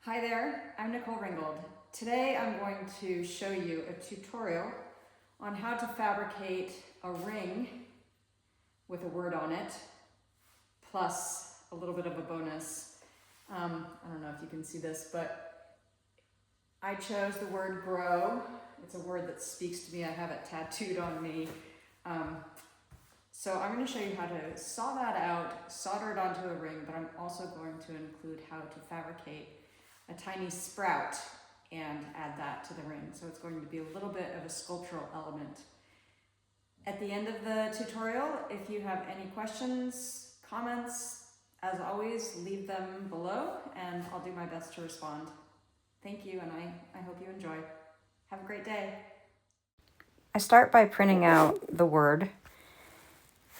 Hi there, I'm Nicole Ringgold. Today I'm going to show you a tutorial on how to fabricate a ring with a word on it, plus a little bit of a bonus. I don't know if you can see this, but I chose the word grow. It's a word that speaks to me. I have it tattooed on me. So I'm going to show you how to saw that out, solder it onto a ring, but I'm also going to include how to fabricate a tiny sprout and add that to the ring. So it's going to be a little bit of a sculptural element. At the end of the tutorial, if you have any questions, comments, as always, leave them below and I'll do my best to respond. Thank you, and I hope you enjoy. Have a great day. I start by printing out the word.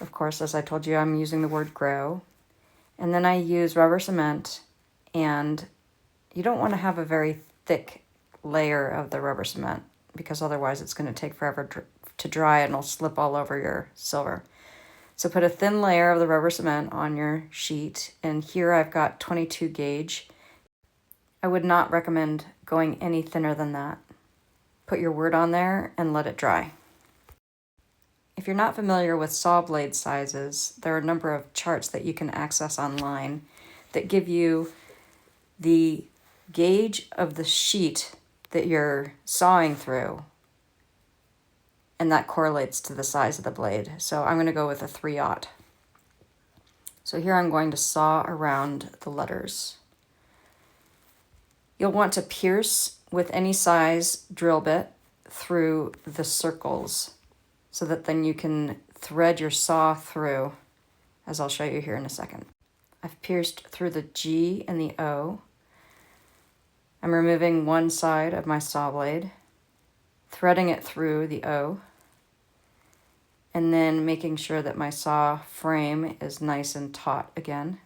Of course, as I told you, I'm using the word grow. And then I use rubber cement, and you don't want to have a very thick layer of the rubber cement because otherwise it's going to take forever to dry and it'll slip all over your silver. So put a thin layer of the rubber cement on your sheet, and here I've got 22 gauge. I would not recommend going any thinner than that. Put your word on there and let it dry. If you're not familiar with saw blade sizes, there are a number of charts that you can access online that give you the gauge of the sheet that you're sawing through, and that correlates to the size of the blade. So I'm going to go with a 3/0. So here I'm going to saw around the letters. You'll want to pierce with any size drill bit through the circles so that then you can thread your saw through, as I'll show you here in a second. I've pierced through the G and the O. I'm removing one side of my saw blade, threading it through the O, and then making sure that my saw frame is nice and taut again.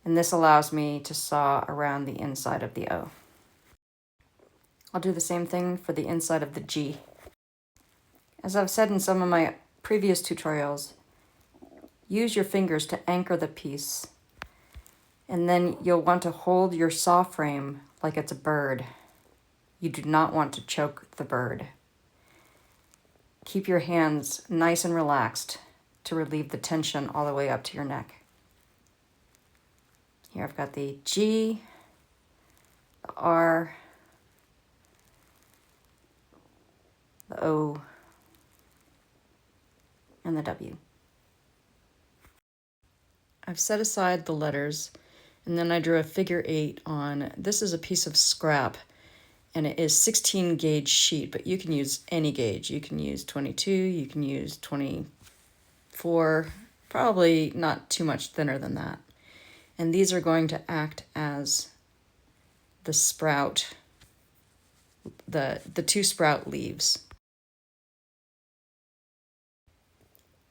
And this allows me to saw around the inside of the O. I'll do the same thing for the inside of the G. As I've said in some of my previous tutorials, use your fingers to anchor the piece, and then you'll want to hold your saw frame like it's a bird. You do not want to choke the bird. Keep your hands nice and relaxed to relieve the tension all the way up to your neck. Here I've got the G, the R, the O, and the W. I've set aside the letters, and then I drew a figure 8 on, this is a piece of scrap, and it is 16 gauge sheet, but you can use any gauge. You can use 22, you can use 24, probably not too much thinner than that. And these are going to act as the sprout, the two sprout leaves.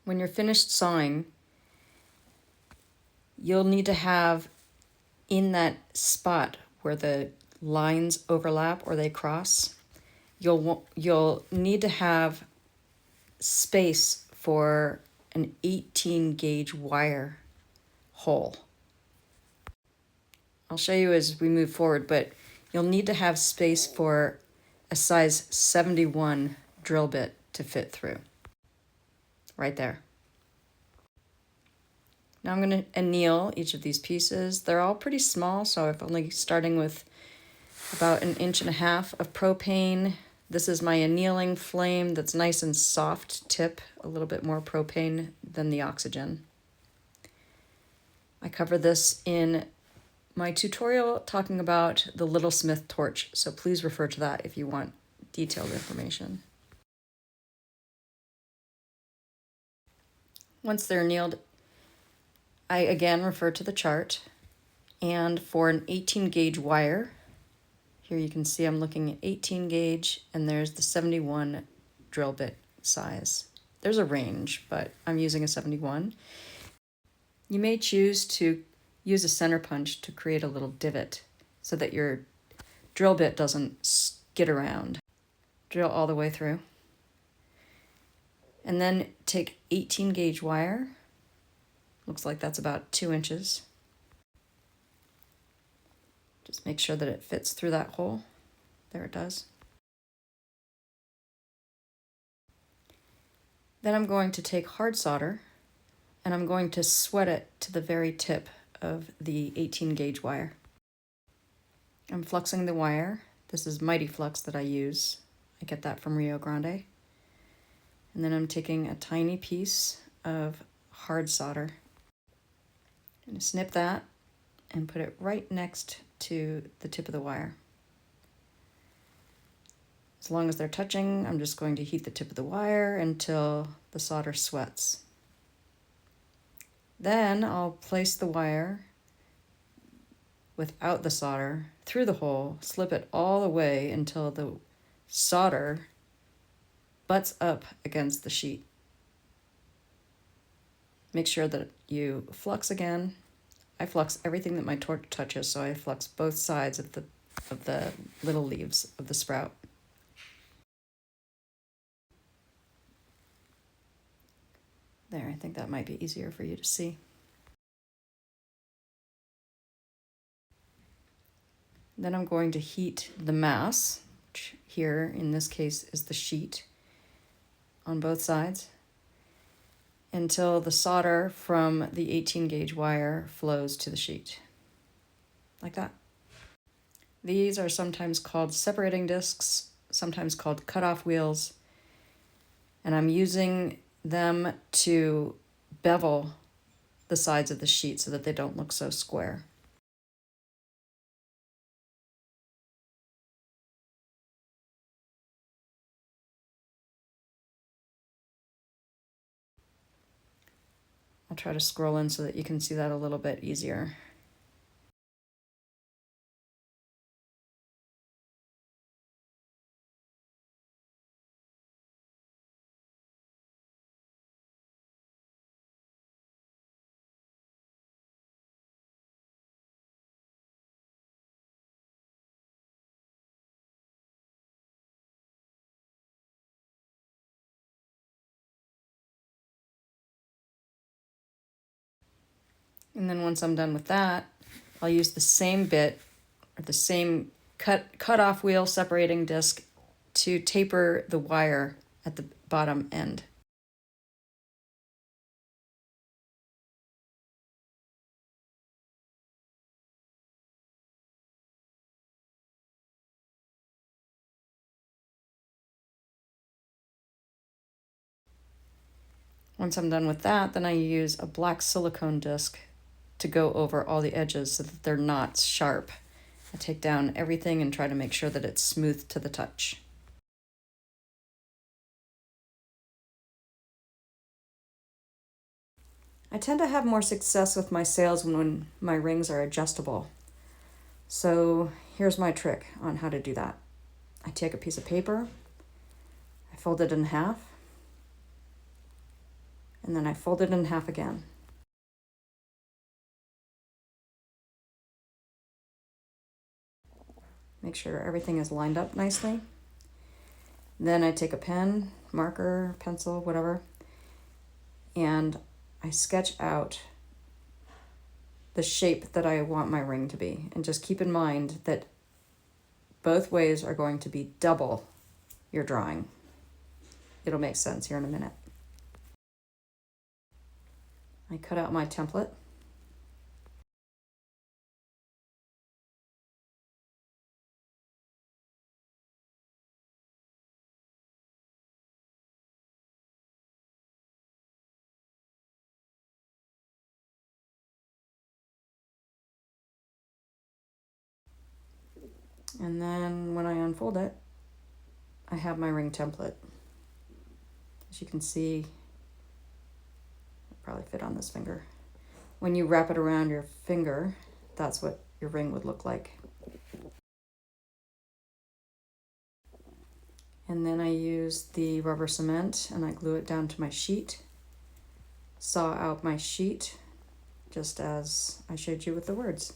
When you're finished sawing, you'll need to have in that spot where the lines overlap or they cross, you'll need to have space for an 18 gauge wire hole. I'll show you as we move forward, but you'll need to have space for a size 71 drill bit to fit through. Right there. Now I'm going to anneal each of these pieces. They're all pretty small, so I'm only starting with about 1.5 inches of propane. This is my annealing flame that's nice and soft tip, a little bit more propane than the oxygen. I cover this in my tutorial talking about the Little Smith torch, so please refer to that if you want detailed information. Once they're annealed, I again refer to the chart, and for an 18 gauge wire, here you can see I'm looking at 18 gauge, and there's the 71 drill bit size. There's a range, but I'm using a 71. You may choose to use a center punch to create a little divot so that your drill bit doesn't skid around. Drill all the way through. And then take 18 gauge wire. Looks like that's about 2 inches. Just make sure that it fits through that hole. There it does. Then I'm going to take hard solder and I'm going to sweat it to the very tip of the 18 gauge wire. I'm fluxing the wire. This is Mighty Flux that I use. I get that from Rio Grande. And then I'm taking a tiny piece of hard solder. I'm going to snip that and put it right next to the tip of the wire. As long as they're touching, I'm just going to heat the tip of the wire until the solder sweats. Then I'll place the wire without the solder through the hole, slip it all the way until the solder butts up against the sheet. Make sure that you flux again. I flux everything that my torch touches, so I flux both sides of the little leaves of the sprout. There, I think that might be easier for you to see. Then I'm going to heat the mass, which here in this case is the sheet, on both sides, until the solder from the 18 gauge wire flows to the sheet, like that. These are sometimes called separating discs, sometimes called cutoff wheels, and I'm using them to bevel the sides of the sheet so that they don't look so square. I'll try to scroll in so that you can see that a little bit easier. And then once I'm done with that, I'll use the same bit or the same cut-off wheel separating disc to taper the wire at the bottom end. Once I'm done with that, then I use a black silicone disc to go over all the edges so that they're not sharp. I take down everything and try to make sure that it's smooth to the touch. I tend to have more success with my sails when my rings are adjustable. So here's my trick on how to do that. I take a piece of paper, I fold it in half, and then I fold it in half again. Make sure everything is lined up nicely. Then I take a pen, marker, pencil, whatever, and I sketch out the shape that I want my ring to be. And just keep in mind that both ways are going to be double your drawing. It'll make sense here in a minute. I cut out my template. And then when I unfold it, I have my ring template. As you can see, it'll probably fit on this finger. When you wrap it around your finger, that's what your ring would look like. And then I use the rubber cement and I glue it down to my sheet. Saw out my sheet, just as I showed you with the words.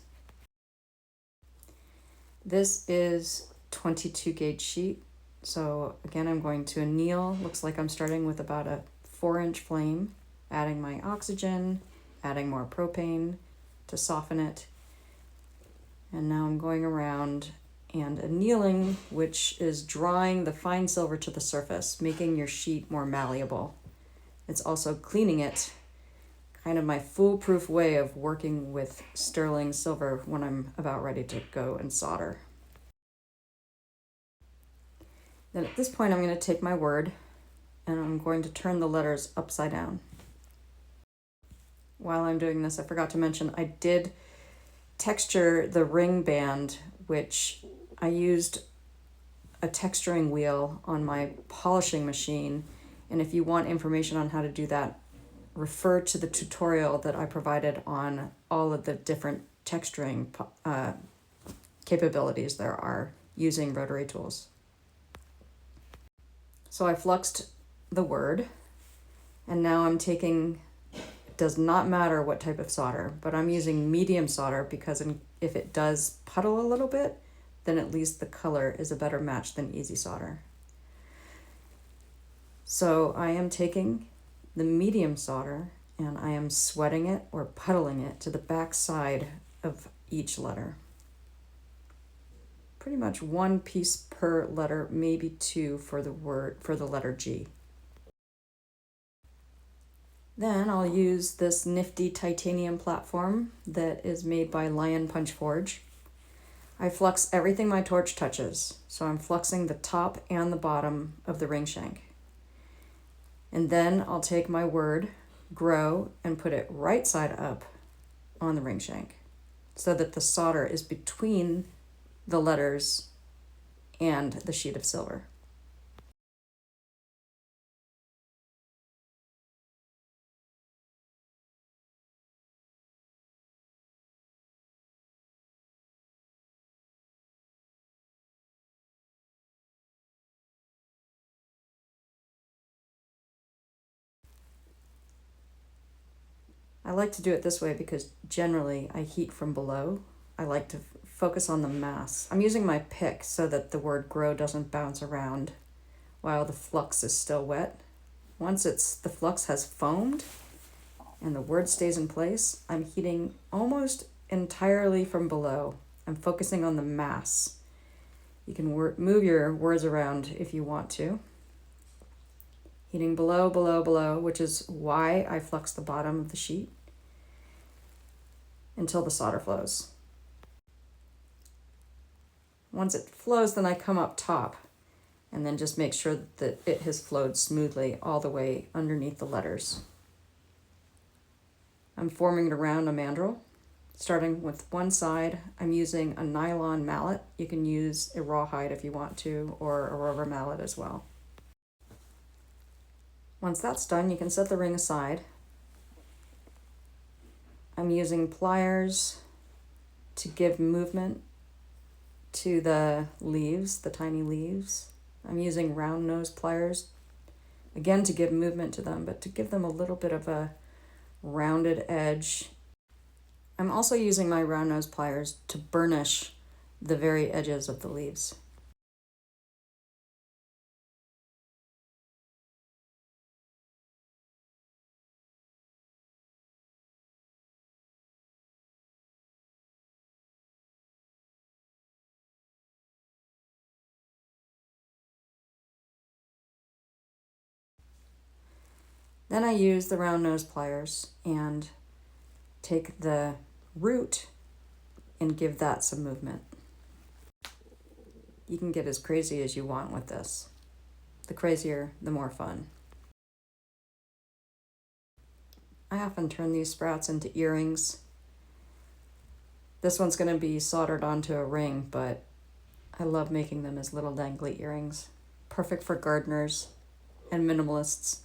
This is 22 gauge sheet. So again, I'm going to anneal. Looks like I'm starting with about a 4-inch flame, adding my oxygen, adding more propane to soften it. And now I'm going around and annealing, which is drawing the fine silver to the surface, making your sheet more malleable. It's also cleaning it, kind of my foolproof way of working with sterling silver when I'm about ready to go and solder. Then at this point, I'm going to take my word and I'm going to turn the letters upside down. While I'm doing this, I forgot to mention I did texture the ring band, which I used a texturing wheel on my polishing machine. And if you want information on how to do that, refer to the tutorial that I provided on all of the different texturing capabilities there are using rotary tools. So I fluxed the word, and now I'm taking, it does not matter what type of solder, but I'm using medium solder because if it does puddle a little bit, then at least the color is a better match than easy solder. So I am taking the medium solder and I am sweating it or puddling it to the back side of each letter. Pretty much one piece per letter, maybe two for the letter G. Then I'll use this nifty titanium platform that is made by Lion Punch Forge. I flux everything my torch touches, so I'm fluxing the top and the bottom of the ring shank. And then I'll take my word, grow, and put it right side up on the ring shank so that the solder is between the letters and the sheet of silver. I like to do it this way because generally I heat from below. I like to focus on the mass. I'm using my pick so that the word grow doesn't bounce around while the flux is still wet. Once the flux has foamed and the word stays in place, I'm heating almost entirely from below. I'm focusing on the mass. You can move your words around if you want to. Heating below, below, below, which is why I flux the bottom of the sheet until the solder flows. Once it flows, then I come up top and then just make sure that it has flowed smoothly all the way underneath the letters. I'm forming it around a mandrel. Starting with one side, I'm using a nylon mallet. You can use a rawhide if you want to, or a rubber mallet as well. Once that's done, you can set the ring aside. I'm using pliers to give movement to the leaves, the tiny leaves. I'm using round nose pliers, again to give movement to them, but to give them a little bit of a rounded edge. I'm also using my round nose pliers to burnish the very edges of the leaves. Then I use the round nose pliers and take the root and give that some movement. You can get as crazy as you want with this. The crazier, the more fun. I often turn these sprouts into earrings. This one's going to be soldered onto a ring, but I love making them as little dangly earrings. Perfect for gardeners and minimalists.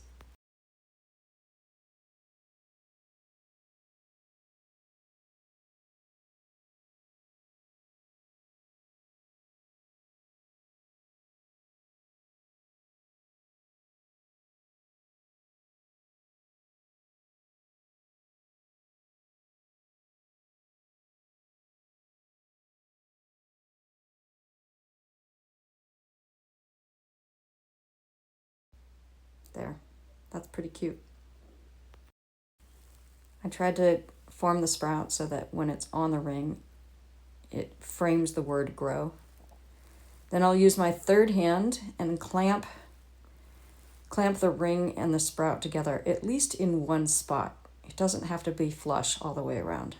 There, that's pretty cute. I tried to form the sprout so that when it's on the ring, it frames the word grow. Then I'll use my third hand and clamp the ring and the sprout together, at least in one spot. It doesn't have to be flush all the way around.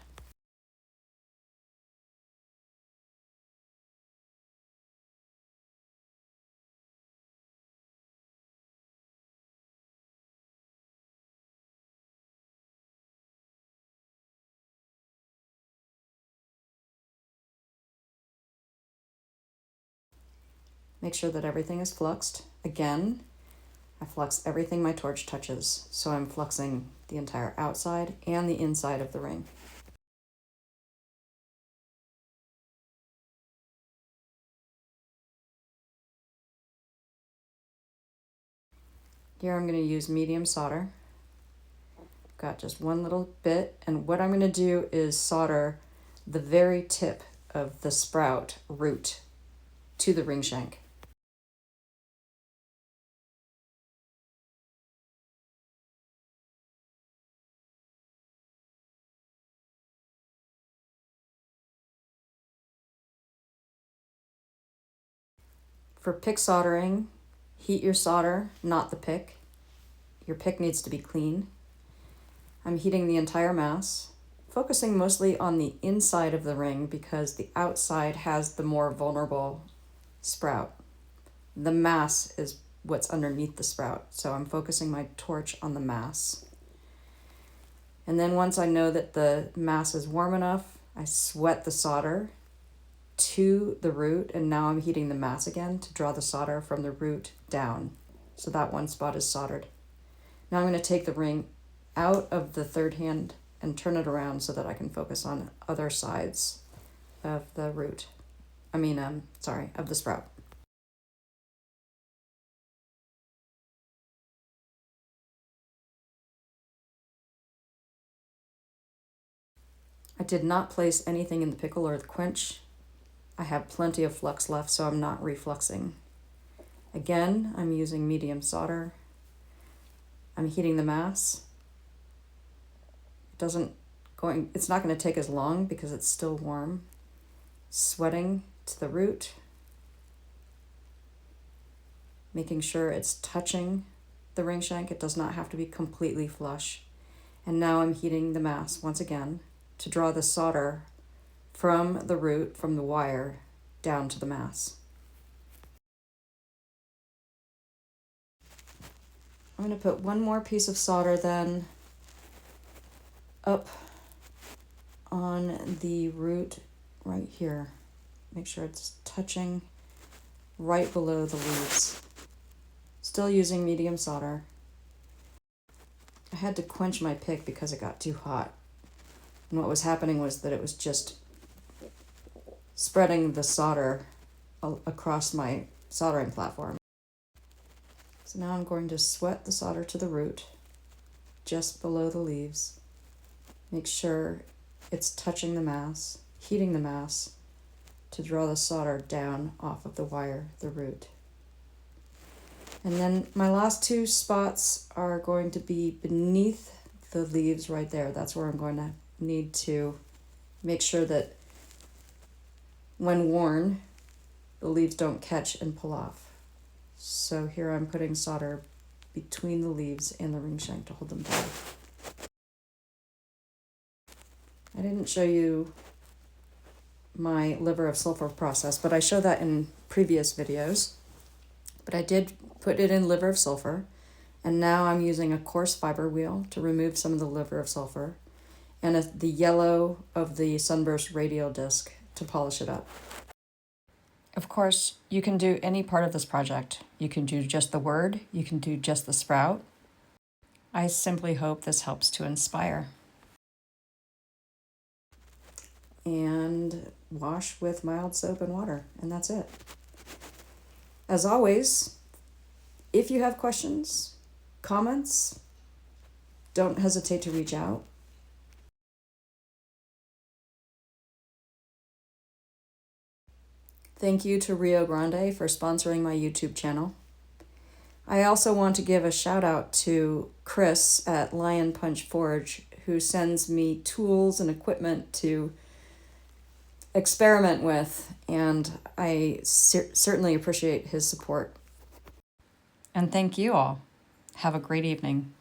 Make sure that everything is fluxed. Again, I flux everything my torch touches, so I'm fluxing the entire outside and the inside of the ring. Here I'm going to use medium solder. Got just one little bit, and what I'm going to do is solder the very tip of the sprout root to the ring shank. For pick soldering, heat your solder, not the pick. Your pick needs to be clean. I'm heating the entire mass, focusing mostly on the inside of the ring because the outside has the more vulnerable sprout. The mass is what's underneath the sprout, so I'm focusing my torch on the mass. And then once I know that the mass is warm enough, I sweat the solder to the root, and now I'm heating the mass again to draw the solder from the root down. So that one spot is soldered. Now I'm going to take the ring out of the third hand and turn it around so that I can focus on other sides of the root. Of the sprout. I did not place anything in the pickle or the quench. I have plenty of flux left, so I'm not refluxing. Again, I'm using medium solder. I'm heating the mass. It's not going to take as long because it's still warm. Sweating to the root. Making sure it's touching the ring shank. It does not have to be completely flush. And now I'm heating the mass once again to draw the solder from the root, from the wire, down to the mass. I'm going to put one more piece of solder then up on the root right here. Make sure it's touching right below the leaves. Still using medium solder. I had to quench my pick because it got too hot. And what was happening was that it was just spreading the solder across my soldering platform. So now I'm going to sweat the solder to the root, just below the leaves. Make sure it's touching the mass, heating the mass to draw the solder down off of the wire, the root. And then my last two spots are going to be beneath the leaves right there. That's where I'm going to need to make sure that when worn, the leaves don't catch and pull off. So here I'm putting solder between the leaves and the ring shank to hold them down. I didn't show you my liver of sulfur process, but I show that in previous videos. But I did put it in liver of sulfur, and now I'm using a coarse fiber wheel to remove some of the liver of sulfur and the yellow of the sunburst radial disc to polish it up. Of course, you can do any part of this project. You can do just the word, you can do just the sprout. I simply hope this helps to inspire. And wash with mild soap and water, and that's it. As always, if you have questions, comments, don't hesitate to reach out. Thank you to Rio Grande for sponsoring my YouTube channel. I also want to give a shout out to Chris at Lion Punch Forge, who sends me tools and equipment to experiment with, and I certainly appreciate his support. And thank you all. Have a great evening.